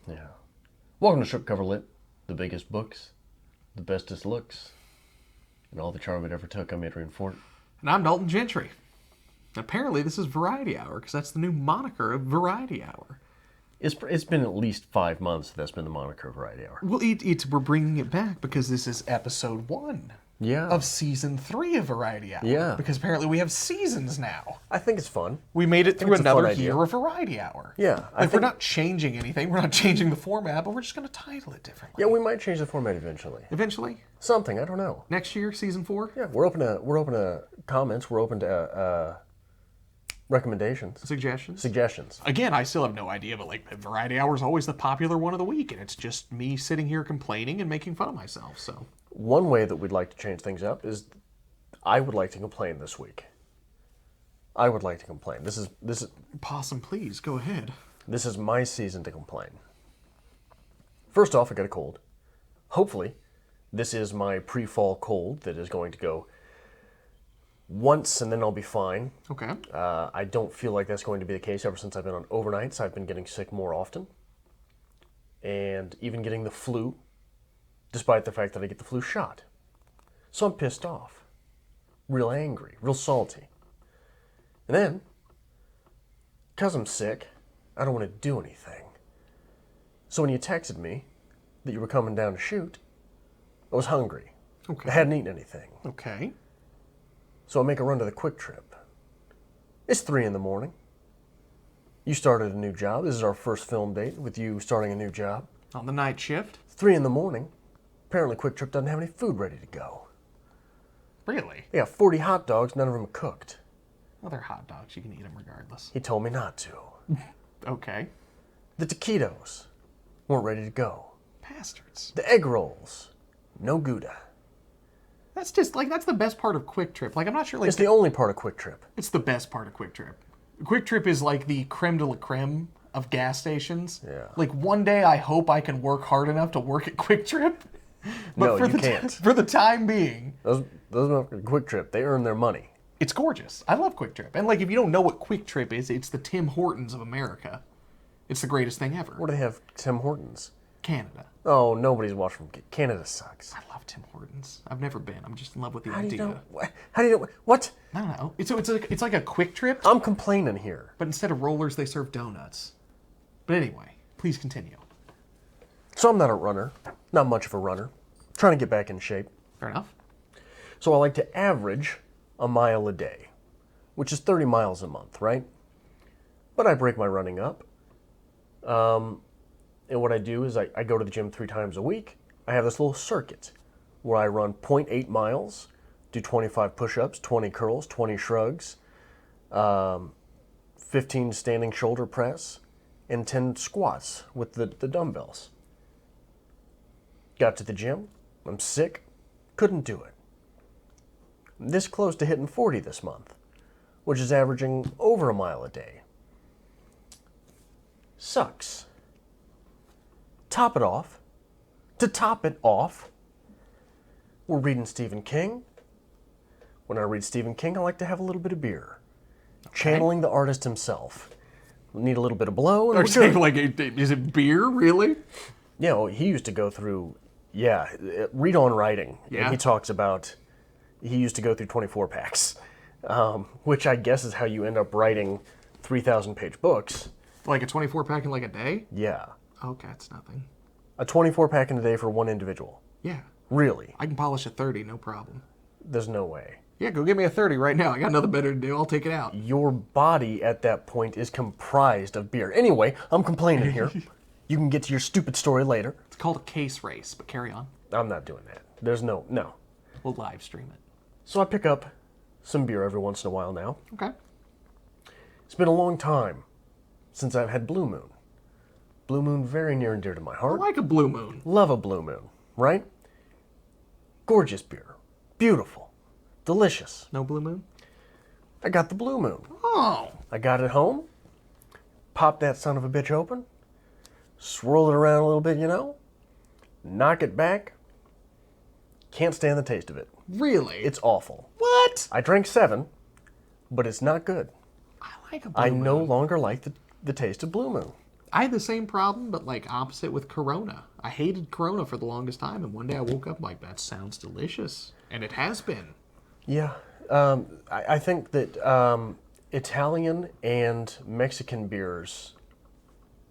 Yeah. Welcome to Strip Cover Lit, the biggest books, the bestest looks, and all the charm it ever took. I'm Adrian Fort. And I'm Dalton Gentry. Apparently this is Variety Hour, because that's the new moniker of Variety Hour. It's been at least 5 months that's been the moniker of Variety Hour. Well, we're bringing it back because this is episode 1 of season 3 of Variety Hour. Yeah. Because apparently we have seasons now. I think it's fun. We made it through another idea. year of Variety Hour. Yeah, We're not changing anything. We're not changing the format, but we're just going to title it differently. Yeah, we might change the format eventually. Eventually? Something, I don't know. Next year, season 4? Yeah, we're open to comments. We're open to recommendations. Suggestions? Again, I still have no idea, but Variety Hour is always the popular one of the week, and it's just me sitting here complaining and making fun of myself, so... One way that we'd like to change things up is I would like to complain this week. I would like to complain. This is Possum, please, go ahead. This is my season to complain. First off, I got a cold. Hopefully, this is my pre-fall cold that is going to go once and then I'll be fine. Okay. I don't feel like that's going to be the case ever since I've been on overnights. I've been getting sick more often. And even getting the flu, despite the fact that I get the flu shot. So I'm pissed off. Real angry. Real salty. And then, because I'm sick, I don't want to do anything. So when you texted me that you were coming down to shoot, I was hungry. Okay. I hadn't eaten anything. Okay. So I make a run to the Kwik Trip. It's 3 in the morning. You started a new job. This is our first film date with you starting a new job. On the night shift? 3 in the morning. Apparently Kwik Trip doesn't have any food ready to go. Really? They got 40 hot dogs, none of them are cooked. Well, they're hot dogs. You can eat them regardless. He told me not to. Okay. The taquitos weren't ready to go. Bastards. The egg rolls, no Gouda. That's just, that's the best part of Kwik Trip. I'm not sure, It's the only part of Kwik Trip. It's the best part of Kwik Trip. Kwik Trip is the creme de la creme of gas stations. Yeah. One day I hope I can work hard enough to work at Kwik Trip. But No, you can't. For the time being, Those Kwik Trip, they earn their money. it's gorgeous. I love Kwik Trip. And if you don't know what Kwik Trip is, it's the Tim Hortons of America. It's the greatest thing ever. What do they have? Tim Hortons. Canada. Oh, nobody's watching from Canada sucks. I love Tim Hortons. I've never been. I'm just in love with the How do you idea. know? How do you know? What? I don't know. It's like a Kwik Trip, I'm complaining here. but instead of rollers, they serve donuts. But anyway, please continue. So I'm not a runner. Not much of a runner. Trying to get back in shape. Fair enough. So I like to average a mile a day, which is 30 miles a month, right? But I break my running up. And what I do is I go to the gym 3 times a week. I have this little circuit where I run 0.8 miles, do 25 push-ups, 20 curls, 20 shrugs, 15 standing shoulder press, and 10 squats with the dumbbells. Got to the gym. I'm sick. Couldn't do it. This close to hitting 40 this month, which is averaging over a mile a day. Sucks. To top it off, we're reading Stephen King. When I read Stephen King, I like to have a little bit of beer. Okay. Channeling the artist himself. We need a little bit of blow. And saying, is it beer, really? Yeah, well, he used to go through, read on writing. Yeah. And he talks about, he used to go through 24 packs, which I guess is how you end up writing 3,000-page books. Like a 24-pack in a day? Yeah. Okay, that's nothing. A 24-pack in a day for one individual. Yeah. Really? I can polish a 30, no problem. There's no way. Yeah, go get me a 30 right now. I got nothing better to do. I'll take it out. Your body at that point is comprised of beer. Anyway, I'm complaining here. You can get to your stupid story later. It's called a case race, but carry on. I'm not doing that. There's no. We'll live stream it. So I pick up some beer every once in a while now. Okay. It's been a long time since I've had Blue Moon. Blue Moon, very near and dear to my heart. I like a Blue Moon. Love a Blue Moon, right? Gorgeous beer. Beautiful. Delicious. No Blue Moon? I got the Blue Moon. Oh. I got it home. Pop that son of a bitch open. Swirl it around a little bit, Knock it back. Can't stand the taste of it. Really? It's awful. What? I drank 7, but it's not good. I like a Blue I Moon. no longer like the taste of Blue Moon. I had the same problem, but like opposite with Corona. I hated Corona for the longest time, and one day I woke up like, that sounds delicious. And it has been. Yeah. I think that Italian and Mexican beers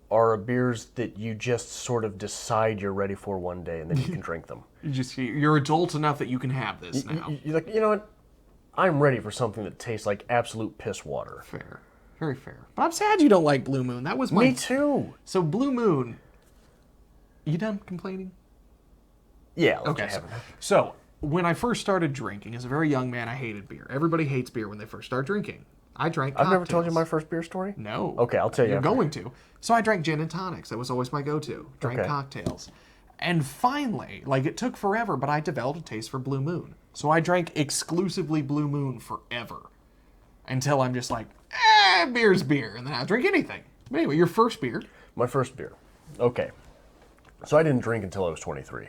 are beers that you just sort of decide you're ready for one day, and then you can drink them. You're adult enough that you can have this now. You're like, you know what? I'm ready for something that tastes like absolute piss water. Fair. Very fair. But I'm sad you don't like Blue Moon. That was my... Me too. So Blue Moon... You done complaining? Yeah. Okay. So when I first started drinking, as a very young man, I hated beer. Everybody hates beer when they first start drinking. I drank cocktails. I've never told you my first beer story? No. Okay, I'll tell you. You're going to. So I drank gin and tonics. That was always my go-to. Drank cocktails. And finally, like it took forever, but I developed a taste for Blue Moon. So I drank exclusively Blue Moon forever. Until I'm just like, beer's beer. And then I'll drink anything. But anyway, your first beer. My first beer. Okay. So I didn't drink until I was 23.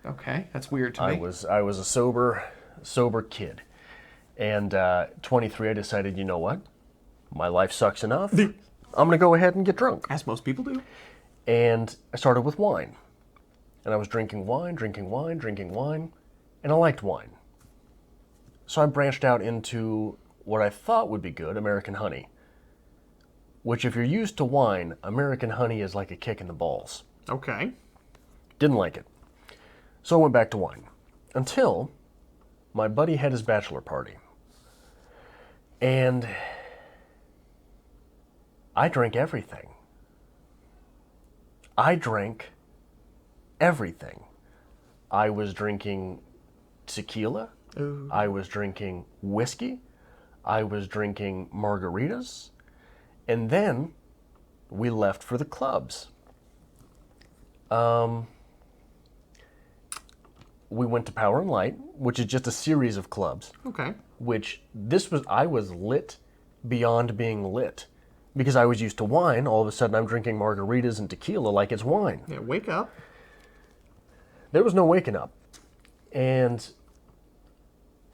Okay, that's weird to me. I was a sober kid. And 23, I decided, you know what? My life sucks enough. I'm going to go ahead and get drunk. As most people do. And I started with wine. And I was drinking wine, and I liked wine. So I branched out into what I thought would be good, American honey. Which, if you're used to wine, American honey is like a kick in the balls. Okay. Didn't like it. So I went back to wine. Until my buddy had his bachelor party. And I drank everything. I drank everything. I was drinking tequila. Ooh. I was drinking whiskey. I was drinking margaritas. And then we left for the clubs. We went to Power and Light, which is just a series of clubs. Okay. I was lit beyond being lit. Because I was used to wine, all of a sudden I'm drinking margaritas and tequila like it's wine. Yeah, wake up. There was no waking up. And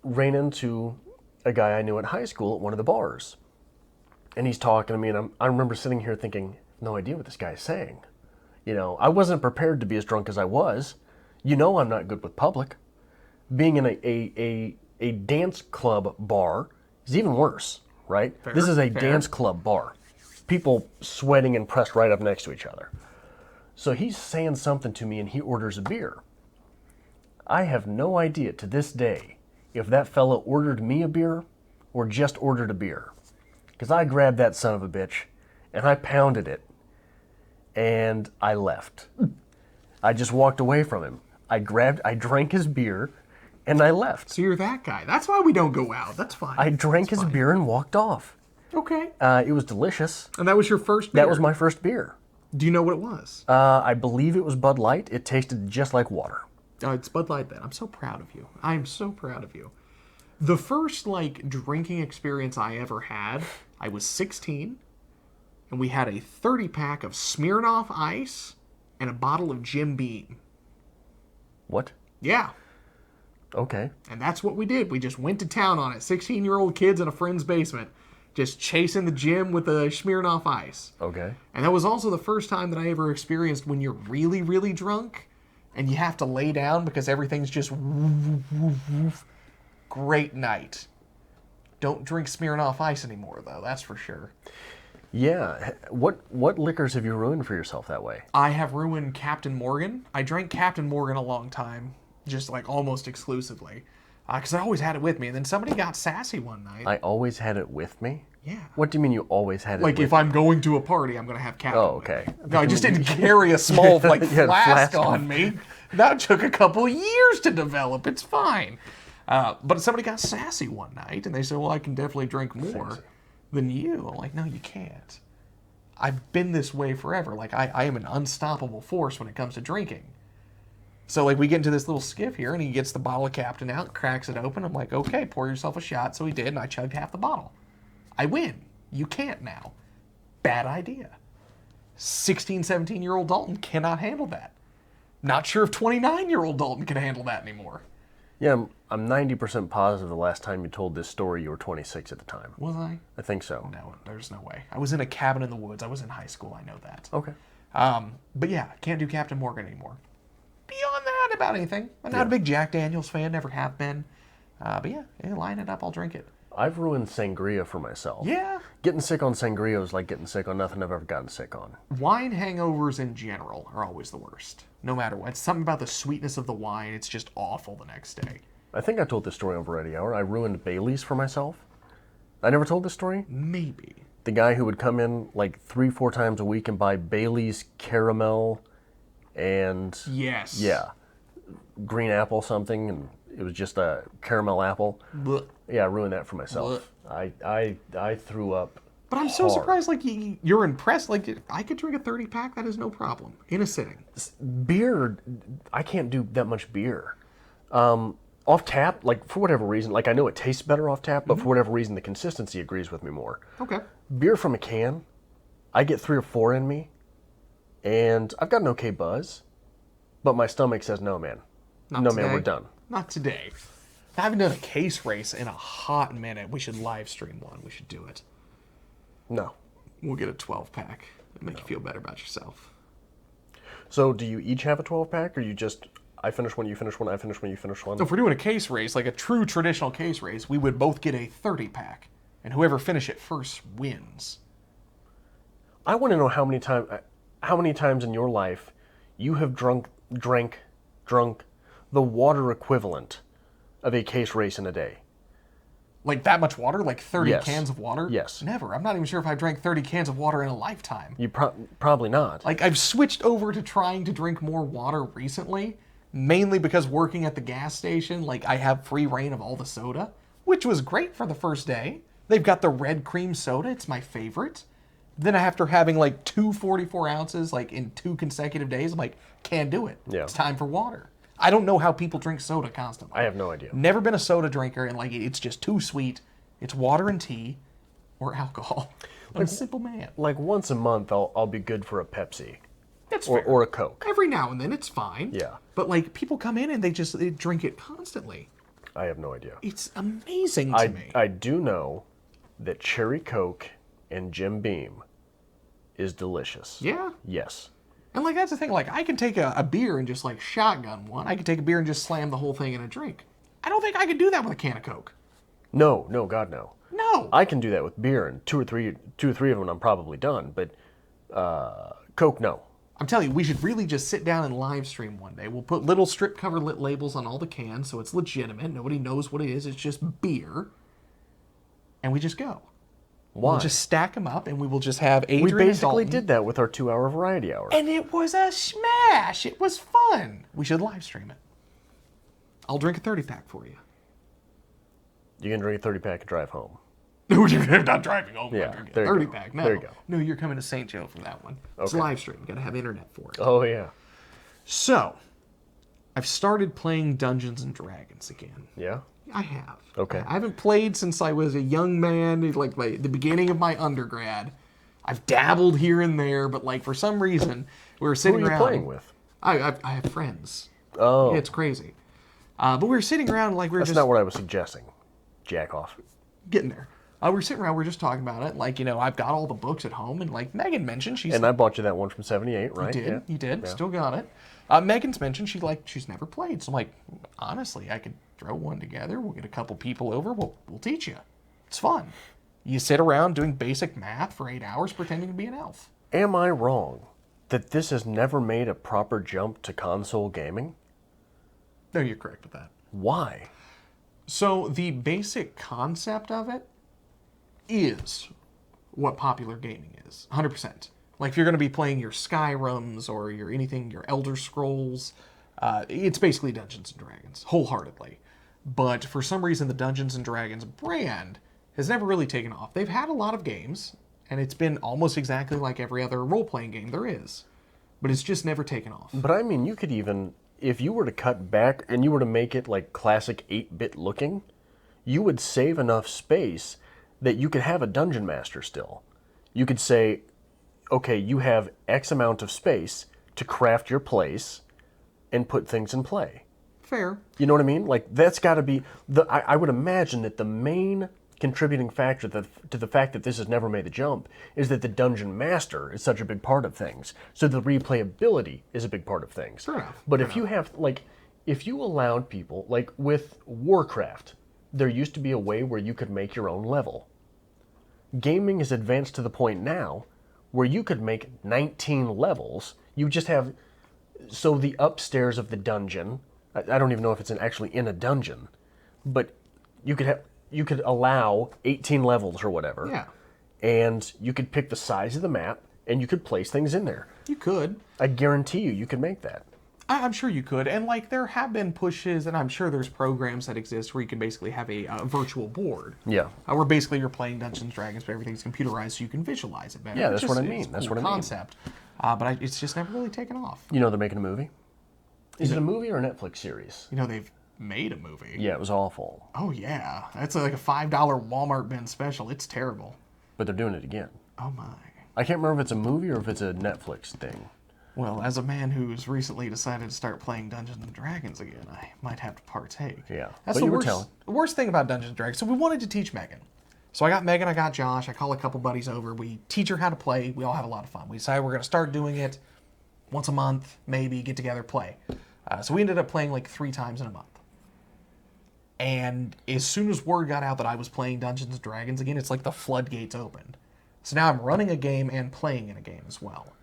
ran into a guy I knew at high school at one of the bars. And he's talking to me, and I remember sitting here thinking, no idea what this guy is saying. You know, I wasn't prepared to be as drunk as I was. You know I'm not good with public. Being in a dance club bar is even worse, right? Fair, this is a fair. dance club bar. People sweating and pressed right up next to each other. So he's saying something to me and he orders a beer. I have no idea to this day if that fella ordered me a beer or just ordered a beer. Because I grabbed that son of a bitch and I pounded it and I left. I just walked away from him. I drank his beer and I left. So you're that guy. That's why we don't go out. That's fine. I drank his beer and walked off. Okay. It was delicious. And that was your first beer? That was my first beer. Do you know what it was? I believe it was Bud Light. It tasted just like water. Oh, it's Bud Light then. I'm so proud of you. I'm so proud of you. The first, drinking experience I ever had, I was 16, and we had a 30-pack of Smirnoff Ice and a bottle of Jim Beam. What? Yeah. Okay. And that's what we did. We just went to town on it. 16-year-old kids in a friend's basement, just chasing the gym with a Smirnoff Ice. Okay. And that was also the first time that I ever experienced when you're really, really drunk and you have to lay down because everything's just woof, woof, woof. Great night. Don't drink Smirnoff Ice anymore, though. That's for sure. Yeah. What liquors have you ruined for yourself that way? I have ruined Captain Morgan. I drank Captain Morgan a long time, just almost exclusively, because I always had it with me. And then somebody got sassy one night. I always had it with me? Yeah. What do you mean you always had it with If I'm going to a party, I'm going to have Captain. Oh, okay. No, I just didn't carry a small You had flask flask on me. That took a couple of years to develop. It's fine. But somebody got sassy one night, and they said, well, I can definitely drink more than you. I'm like, no, you can't. I've been this way forever. I am an unstoppable force when it comes to drinking. So, we get into this little skiff here, and he gets the bottle of Captain out, cracks it open. I'm like, okay, pour yourself a shot. So he did, and I chugged half the bottle. I win. You can't now. Bad idea. 16, 17-year-old Dalton cannot handle that. Not sure if 29-year-old Dalton can handle that anymore. Yeah, I'm 90% positive the last time you told this story you were 26 at the time. Was I? I think so. No, there's no way. I was in a cabin in the woods. I was in high school. I know that. Okay. But yeah, can't do Captain Morgan anymore. Beyond that, about anything. I'm not a big Jack Daniels fan. Never have been. But yeah, line it up. I'll drink it. I've ruined sangria for myself. Yeah. Getting sick on sangria is like getting sick on nothing I've ever gotten sick on. Wine hangovers in general are always the worst. No matter what. It's something about the sweetness of the wine. It's just awful the next day. I think I told this story on Variety Hour. I ruined Bailey's for myself. I never told this story? Maybe. The guy who would come in like 3-4 times a week and buy Bailey's caramel and... Yes. Yeah. Green apple something, and it was just a caramel apple. Blech. Yeah, I ruined that for myself. I threw up. But I'm so hard. surprised, like, you're impressed. Like, I could drink a 30-pack. That is no problem. In a sitting. Beer, I can't do that much beer. Off tap, like, for whatever reason, like, I know it tastes better off tap, but for whatever reason, the consistency agrees with me more. Okay. Beer from a can, I get 3 or 4 in me, and I've got an okay buzz, but my stomach says, no, man. Not No, today. man, we're done. Not today. I haven't done a case race in a hot minute. We should live stream one. We should do it. No. We'll get a 12-pack. It'll make you feel better about yourself. So do you each have a 12-pack, or you just, I finish one, you finish one, I finish one, you finish one? So if we're doing a case race, like a true traditional case race, we would both get a 30-pack. And whoever finish it first wins. I want to know how many times in your life you have drunk the water equivalent of a case race in a day. Like that much water? Like 30 Yes. cans of water? Yes. Never. I'm not even sure if I drank 30 cans of water in a lifetime. You probably not. Like, I've switched over to trying to drink more water recently, mainly because working at the gas station, like, I have free reign of all the soda, which was great for the first day. They've got the red cream soda. It's my favorite. Then after having, like, 2 44 ounces, like, in 2 consecutive days, I'm like, can't do it. Yeah. It's time for water. I don't know how people drink soda constantly. I have no idea. Never been a soda drinker, and, like, it's just too sweet. It's water and tea or alcohol. I'm a simple man. Like once a month, I'll be good for a Pepsi That's fair. or a Coke. Every now and then, it's fine. Yeah. But, like, people come in and they drink it constantly. I have no idea. It's amazing to me. I do know that Cherry Coke and Jim Beam is delicious. Yeah. Yes. And, like, that's the thing. Like, I can take a beer and just, like, shotgun one. I can take a beer and just slam the whole thing in a drink. I don't think I could do that with a can of Coke. No, God, no. No. I can do that with beer, and two or three of them I'm probably done. But Coke, no. I'm telling you, we should really just sit down and live stream one day. We'll put little strip cover lit labels on all the cans so it's legitimate. Nobody knows what it is. It's just beer. And we just go. Why? We'll just stack them up, and we will just have Adrian We and basically Dalton. did that with our 2-hour variety hour. And it was a smash. It was fun. We should live stream it. I'll drink a 30-pack for you. You can drink a 30-pack and drive home. No, you're not driving home. Yeah, Drinking there a you 30 go. pack. No. There you go. No, you're coming to St. Joe for that one. It's Okay. live stream. You gotta have internet for it. Oh, yeah. So, I've started playing Dungeons and Dragons again. Yeah? I have. Okay. I haven't played since I was a young man, like the beginning of my undergrad. I've dabbled here and there, but like for some reason, we were Who sitting are you around. playing with? I have friends. Oh, It's crazy. But we were sitting around like we were that's just not what I was suggesting. Jack off. getting there. We were sitting around, we were just talking about it. Like, you know, I've got all the books at home, and like Megan mentioned, she's And I bought you that one from 78, right? You did. Yeah. Still got it. Megan's mentioned she's never played. So I'm like, honestly, I could throw one together. We'll get a couple people over. We'll teach you. It's fun. You sit around doing basic math for 8 hours pretending to be an elf. Am I wrong that this has never made a proper jump to console gaming? No, you're correct with that. Why? So the basic concept of it is what popular gaming is, 100%. Like if you're going to be playing your Skyrims or your Elder Scrolls, it's basically Dungeons and Dragons, wholeheartedly. But for some reason, the Dungeons and Dragons brand has never really taken off. They've had a lot of games, and it's been almost exactly like every other role-playing game there is. But it's just never taken off. But I mean, you could even, if you were to cut back and you were to make it like classic 8-bit looking, you would save enough space that you could have a dungeon master still. You could say, okay, you have X amount of space to craft your place and put things in play. Fair. You know what I mean? Like, that's got to be I would imagine that the main contributing factor to the fact that this has never made the jump is that the dungeon master is such a big part of things. So the replayability is a big part of things. Fair enough. But if you have, like, if you allowed people, like with Warcraft, there used to be a way where you could make your own level. Gaming is advanced to the point now where you could make 19 levels. You just have, so the upstairs of the dungeon, I don't even know if it's actually in a dungeon, but you could allow 18 levels or whatever. Yeah. And you could pick the size of the map and you could place things in there. You could. I guarantee you could make that. I'm sure you could. And, like, there have been pushes, and I'm sure there's programs that exist where you can basically have a virtual board. Yeah. Where basically you're playing Dungeons and Dragons, but everything's computerized so you can visualize it better. Yeah, that's It's what I just- mean. it's a That's cool what I mean. concept. It's just never really taken off. You know they're making a movie? Is it a movie or a Netflix series? You know, they've made a movie. Yeah, it was awful. Oh, yeah. That's like a $5 Walmart bin special. It's terrible. But they're doing it again. Oh, my. I can't remember if it's a movie or if it's a Netflix thing. Well, as a man who's recently decided to start playing Dungeons and Dragons again, I might have to partake. Yeah. That's But the you were worst, telling. the worst thing about Dungeons and Dragons. So we wanted to teach Megan. So I got Megan, I got Josh, I call a couple buddies over. We teach her how to play. We all have a lot of fun. We decided we're going to start doing it once a month, maybe, get together, play. So we ended up playing like 3 times in a month. And as soon as word got out that I was playing Dungeons and Dragons again, it's like the floodgates opened. So now I'm running a game and playing in a game as well.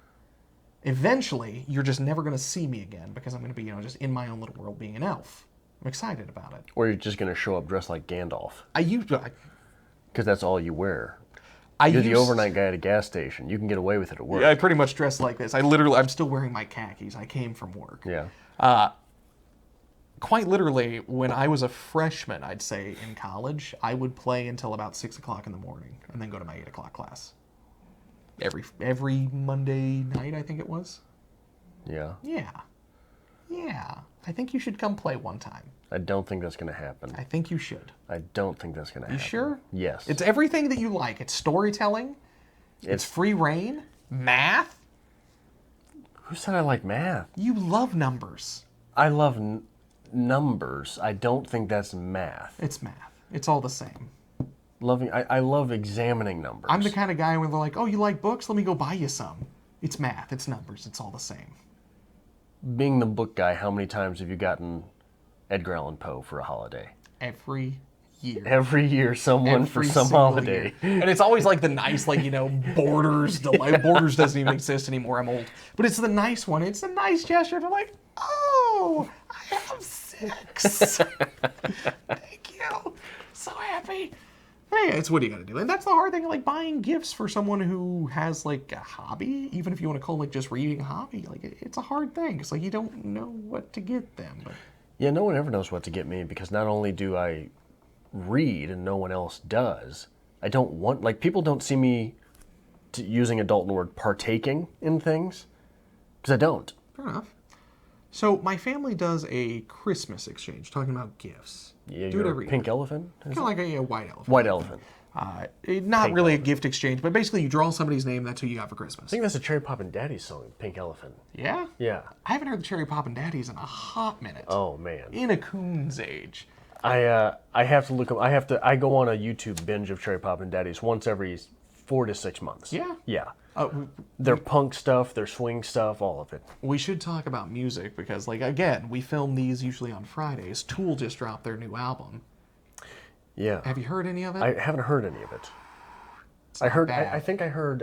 Eventually, you're just never going to see me again because I'm going to be, just in my own little world being an elf. I'm excited about it. Or you're just going to show up dressed like Gandalf. I Because that's all you wear. I You're the used- overnight guy at a gas station. You can get away with it at work. Yeah, I pretty much dress like this. I'm still wearing my khakis. I came from work. Yeah. Quite literally, when I was a freshman, I'd say, in college, I would play until about 6 o'clock in the morning and then go to my 8 o'clock class. Every Monday night, I think it was. Yeah. Yeah. I think you should come play one time. I don't think that's going to happen. I think you should. I don't think that's going to happen. You sure? Yes. It's everything that you like. It's storytelling. It's free reign. Math. Who said I like math? You love numbers. I love numbers. I don't think that's math. It's math. It's all the same. I love examining numbers. I'm the kind of guy where they're like, oh, you like books? Let me go buy you some. It's math. It's numbers. It's all the same. Being the book guy, how many times have you gotten Edgar Allan Poe for a holiday? Every year. Every year, someone for Every some single holiday. year. And it's always like the nice, Borders. Borders doesn't even exist anymore. I'm old. But it's the nice one. It's a nice gesture. They're like, oh, I have 6. Thank you. So happy. Hey, it's what you got to do. And that's the hard thing, buying gifts for someone who has, a hobby, even if you want to call, just reading a hobby. It's a hard thing. It's you don't know what to get them. But Yeah, no one ever knows what to get me because not only do I read and no one else does, I don't want, people don't see me using a Dalton word, partaking in things, because I don't. fair enough. So my family does a Christmas exchange, talking about gifts. Yeah, Do it you're every a pink year. elephant? Kind of like a white elephant. White elephant. Not really a gift exchange, but basically you draw somebody's name, that's who you got for Christmas. I think that's a Cherry Poppin' Daddy's song, Pink Elephant. Yeah? Yeah. I haven't heard the Cherry Poppin' Daddies in a hot minute. Oh, man. In a coon's age. I have to look up, I go on a YouTube binge of Cherry Poppin' Daddies once every 4 to 6 months. Yeah? Yeah. Uh, Their punk stuff, their swing stuff, all of it. we should talk about music because, again, we film these usually on Fridays. Tool just dropped their new album. Yeah. Have you heard any of it? I haven't heard any of it. I heard. bad. I think I heard.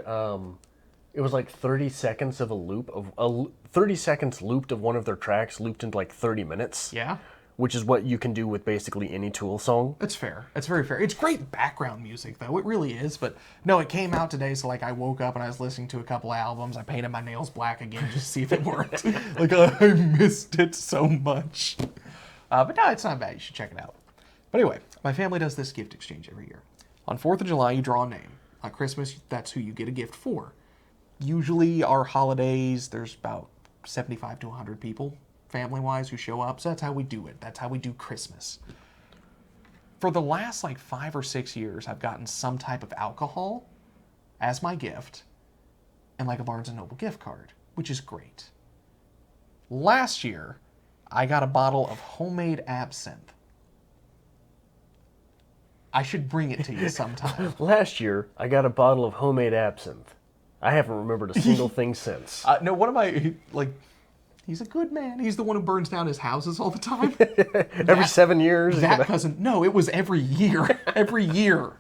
It was 30 seconds of a loop of 30 seconds looped of one of their tracks looped into 30 minutes. Yeah? Which is what you can do with basically any Tool song. It's fair. It's very fair. It's great background music, though. It really is. But no, it came out today, so I woke up and I was listening to a couple albums. I painted my nails black again just to see if it worked. I missed it so much. But no, it's not bad. You should check it out. But anyway, my family does this gift exchange every year. On 4th of July, you draw a name. On Christmas, that's who you get a gift for. Usually, our holidays, there's about 75 to 100 people, family-wise, who show up. So that's how we do it. That's how we do Christmas. For the last 5 or 6 years, I've gotten some type of alcohol as my gift and a Barnes & Noble gift card, which is great. Last year, I got a bottle of homemade absinthe. I should bring it to you sometime. Last year, I got a bottle of homemade absinthe. I haven't remembered a single thing since. No, one of my, he's a good man. He's the one who burns down his houses all the time. Every 7 years? That cousin, no, it was every year. Every year.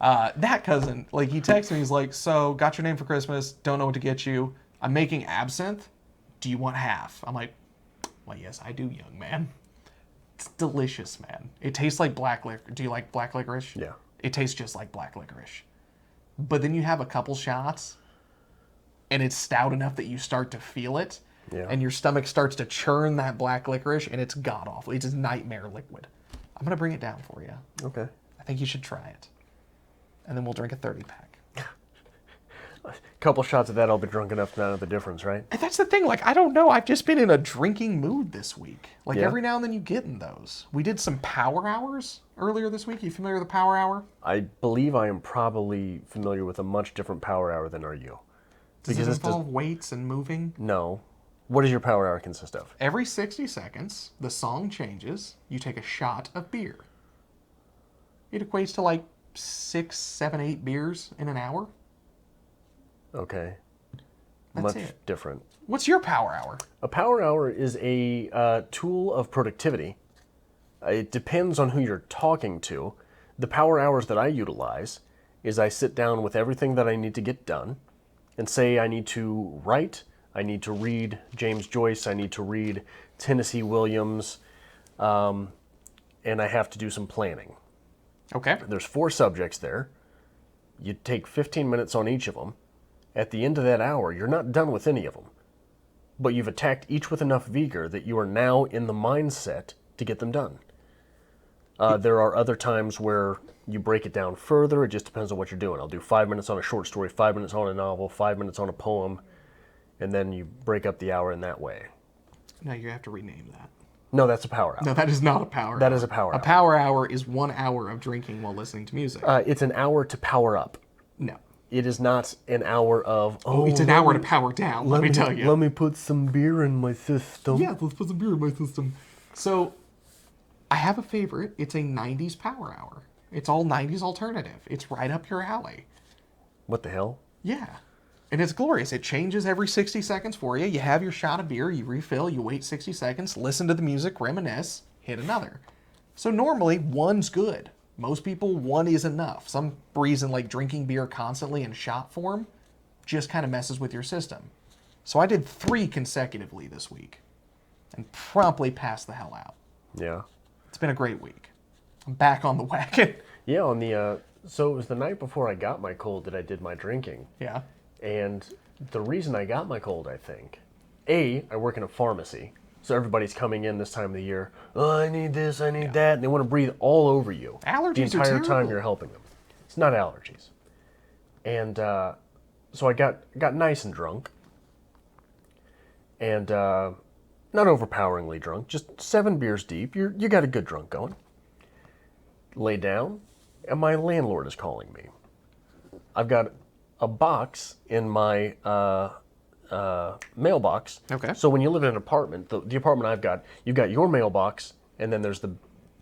That cousin, he texts me, he's like, so, got your name for Christmas, don't know what to get you. I'm making absinthe. Do you want half? I'm like, well, yes, I do, young man. It's delicious, man. It tastes like black licorice. Do you like black licorice? Yeah. It tastes just like black licorice. But then you have a couple shots, and it's stout enough that you start to feel it, and your stomach starts to churn that black licorice, and it's god-awful. It's a nightmare liquid. I'm going to bring it down for you. Okay. I think you should try it. And then we'll drink a 30-pack. A couple shots of that, I'll be drunk enough to know the difference, right? And that's the thing. I don't know. I've just been in a drinking mood this week. Yeah. Every now and then you get in those. We did some power hours earlier this week. You familiar with the power hour? I believe I am probably familiar with a much different power hour than are you. Does it involve weights and moving? No. What does your power hour consist of? Every 60 seconds, the song changes. You take a shot of beer. It equates to 6, 7, 8 beers in an hour. Okay. That's Much it. different. What's your power hour? A power hour is a tool of productivity. It depends on who you're talking to. The power hours that I utilize is I sit down with everything that I need to get done and say I need to write, I need to read James Joyce, I need to read Tennessee Williams, and I have to do some planning. Okay. There's 4 subjects there. You take 15 minutes on each of them. At the end of that hour, you're not done with any of them. But you've attacked each with enough vigor that you are now in the mindset to get them done. There are other times where you break it down further. It just depends on what you're doing. I'll do 5 minutes on a short story, 5 minutes on a novel, 5 minutes on a poem, and then you break up the hour in that way. No, you have to rename that. No, that's a power hour. No, that is not a power hour. That is a power hour. A power hour is 1 hour of drinking while listening to music. It's an hour to power up. No. It is not an hour of, It's an hour to power down, let me tell you. Let me put some beer in my system. Yeah, let's put some beer in my system. So, I have a favorite. It's a 90s power hour. It's all 90s alternative. It's right up your alley. What the hell? Yeah. And it's glorious. It changes every 60 seconds for you. You have your shot of beer, you refill, you wait 60 seconds, listen to the music, reminisce, hit another. So normally, one's good. Most people, 1 is enough. Some reason drinking beer constantly in shot form just kind of messes with your system. So I did 3 consecutively this week and promptly passed the hell out. Yeah. It's been a great week. I'm back on the wagon. Yeah, on the so it was the night before I got my cold that I did my drinking. Yeah. And the reason I got my cold, I think, I work in a pharmacy, so everybody's coming in this time of the year. Oh, I need this, I need that, and they want to breathe all over you. Allergies the entire are time terrible. you're helping them. It's not allergies. And so I got nice and drunk, and not overpoweringly drunk, just 7 beers deep. You got a good drunk going. Lay down, and my landlord is calling me. I've got a box in my mailbox. Okay. So when you live in an apartment, the apartment I've got, you've got your mailbox, and then there's the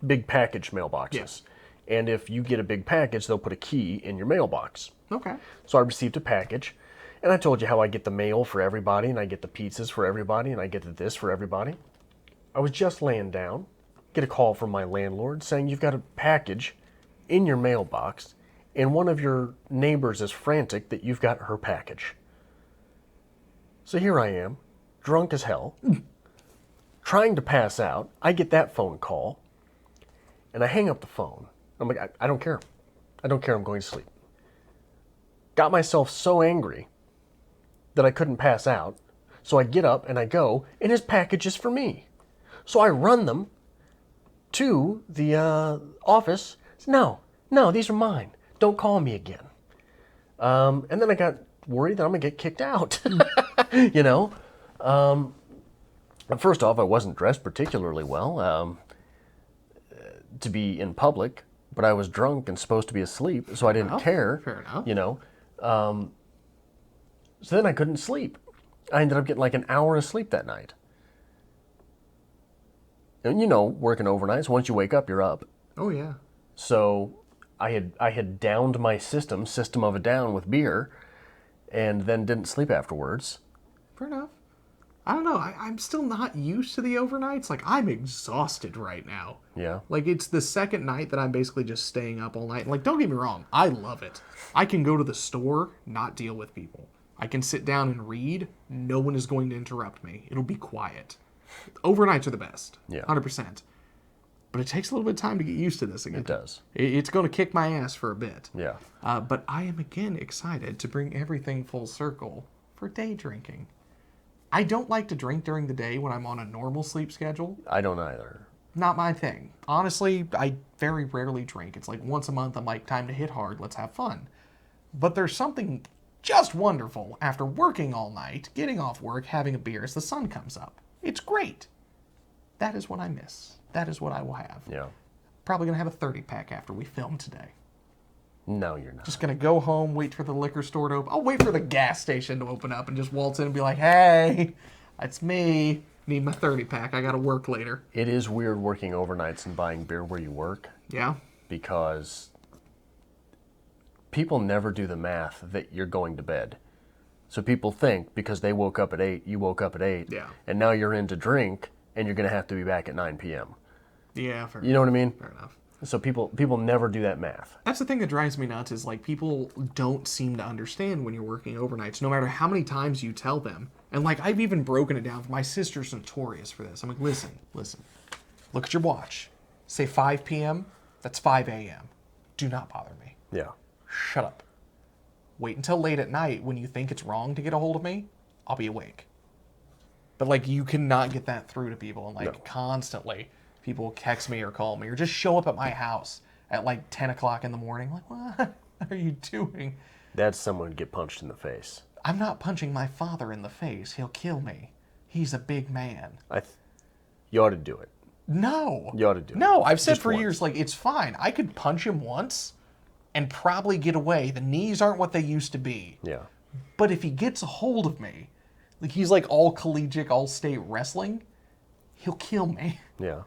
big package mailboxes. Yes. And if you get a big package, they'll put a key in your mailbox. Okay. So I received a package, and I told you how I get the mail for everybody, and I get the pizzas for everybody, and I get this for everybody. I was just laying down, get a call from my landlord saying you've got a package in your mailbox, and one of your neighbors is frantic that you've got her package. So here I am, drunk as hell, trying to pass out. I get that phone call, and I hang up the phone. I'm like, I don't care. I don't care, I'm going to sleep. Got myself so angry that I couldn't pass out, so I get up and I go, and his package is for me. So I run them to the office. No, these are mine. Don't call me again. And then I got worried that I'm going to get kicked out. You know? First off, I wasn't dressed particularly well to be in public, but I was drunk and supposed to be asleep, so I didn't care. Fair enough. You know? So then I couldn't sleep. I ended up getting like an hour of sleep that night. And working overnights, once you wake up, you're up. Oh, yeah. So I had downed my system of a down with beer, and then didn't sleep afterwards. Fair enough. I don't know. I'm still not used to the overnights. Like, I'm exhausted right now. Yeah. Like, it's the second night that I'm basically just staying up all night. Like, don't get me wrong. I love it. I can go to the store, not deal with people. I can sit down and read. No one is going to interrupt me. It'll be quiet. Overnights are the best. Yeah. 100%. But it takes a little bit of time to get used to this again. It does. It's going to kick my ass for a bit. Yeah. But I am again excited to bring everything full circle for day drinking. I don't like to drink during the day when I'm on a normal sleep schedule. I don't either. Not my thing. Honestly, I very rarely drink. It's like once a month, I'm like, time to hit hard, let's have fun. But there's something just wonderful after working all night, getting off work, having a beer as the sun comes up. It's great. That is what I miss. That is what I will have. Yeah. Probably going to have a 30-pack after we film today. No, you're not. Just going to go home, wait for the liquor store to open. I'll wait for the gas station to open up and just waltz in and be like, hey, it's me. Need my 30-pack. I got to work later. It is weird working overnights and buying beer where you work, Yeah? because people never do the math that you're going to bed. So people think because they woke up at 8, you woke up at 8, Yeah. and now you're in to drink, and you're going to have to be back at 9 p.m. Yeah, fair You know what I mean? Fair enough. So people never do that math. That's the thing that drives me nuts is like people don't seem to understand when you're working overnights, no matter how many times you tell them. And like I've even broken it down. My sister's notorious for this. I'm like, listen. Look at your watch. Say 5 p.m. That's 5 a.m. Do not bother me. Yeah. Shut up. Wait until late at night when you think it's wrong to get a hold of me. I'll be awake. But like you cannot get that through to people, and like constantly people will text me or call me or just show up at my house at like 10 o'clock in the morning. Like, what are you doing? That's someone get punched in the face. I'm not punching my father in the face. He'll kill me. He's a big man. You ought to do it. No. You ought to do it. No, I've said Just for once. years, like, it's fine. I could punch him once and probably get away. The knees aren't what they used to be. Yeah. But if he gets a hold of me, like he's like all collegiate, all state wrestling, he'll kill me. Yeah.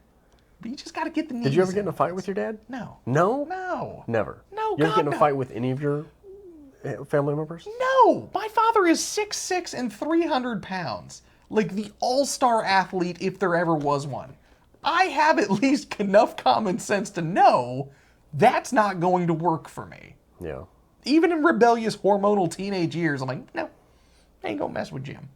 But you just got to get the knees. Did you ever get in a fight with your dad? No. No? No. Never. No, You ever God, get in a no. fight with any of your family members? No. My father is 6'6" and 300 pounds. Like the all-star athlete if there ever was one. I have at least enough common sense to know that's not going to work for me. Yeah. Even in rebellious hormonal teenage years, I'm like, no, I ain't gonna mess with Jim.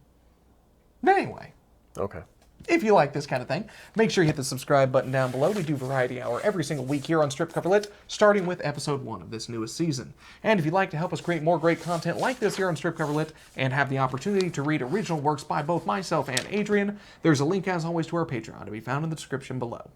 But anyway, Okay. if you like this kind of thing, make sure you hit the subscribe button down below. We do Variety Hour every single week here on Strip Cover Lit, starting with episode 1 of this newest season. And if you'd like to help us create more great content like this here on Strip Cover Lit and have the opportunity to read original works by both myself and Adrian, there's a link as always to our Patreon to be found in the description below.